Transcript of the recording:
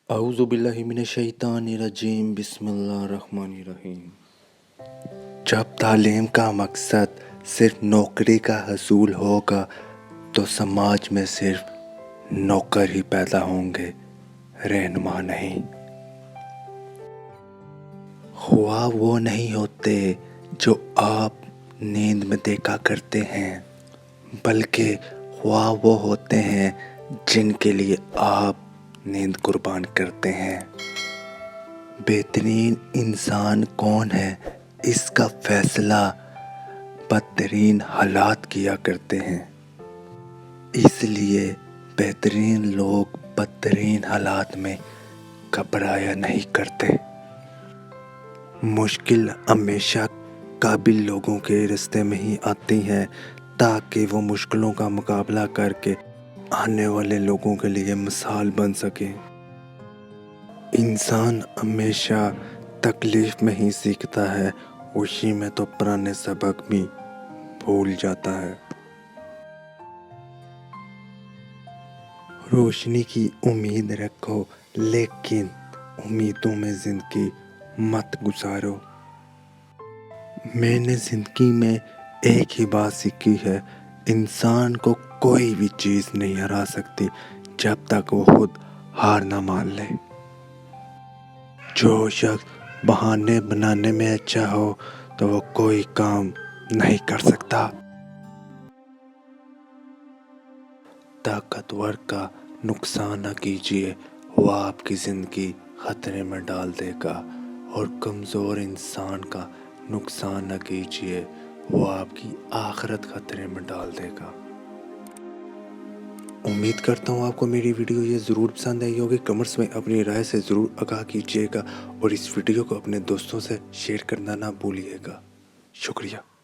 اعوذ باللہ من الشیطان الرجیم بسم اللہ الرحمن الرحیم۔ جب تعلیم کا مقصد صرف نوکری کا حصول ہوگا تو سماج میں صرف نوکر ہی پیدا ہوں گے، رہنما نہیں۔ خواب وہ نہیں ہوتے جو آپ نیند میں دیکھا کرتے ہیں، بلکہ خواب وہ ہوتے ہیں جن کے لیے آپ نیند قربان کرتے ہیں۔ بہترین انسان کون ہے اس کا فیصلہ بدترین حالات کیا کرتے ہیں، اس لیے بہترین لوگ بدترین حالات میں گھبرایا نہیں کرتے۔ مشکل ہمیشہ قابل لوگوں کے راستے میں ہی آتی ہیں تاکہ وہ مشکلوں کا مقابلہ کر کے آنے والے لوگوں کے لیے مثال بن سکے۔ انسان ہمیشہ تکلیف میں ہی سیکھتا ہے، خوشی میں تو پرانے سبق بھی بھول جاتا ہے۔ روشنی کی امید رکھو لیکن امیدوں میں زندگی مت گزارو۔ میں نے زندگی میں ایک ہی بات سیکھی ہے، انسان کو کوئی بھی چیز نہیں ہرا سکتی جب تک وہ خود ہار نہ مان لے۔ جو شخص بہانے بنانے میں اچھا ہو تو وہ کوئی کام نہیں کر سکتا۔ طاقتور کا نقصان نہ کیجیے، وہ آپ کی زندگی خطرے میں ڈال دے گا، اور کمزور انسان کا نقصان نہ کیجیے، وہ آپ کی آخرت خطرے میں ڈال دے گا۔ امید کرتا ہوں آپ کو میری ویڈیو یہ ضرور پسند آئی ہوگی۔ کمنٹس میں اپنی رائے سے ضرور آگاہ کیجیے گا اور اس ویڈیو کو اپنے دوستوں سے شیئر کرنا نہ بھولیے گا۔ شکریہ۔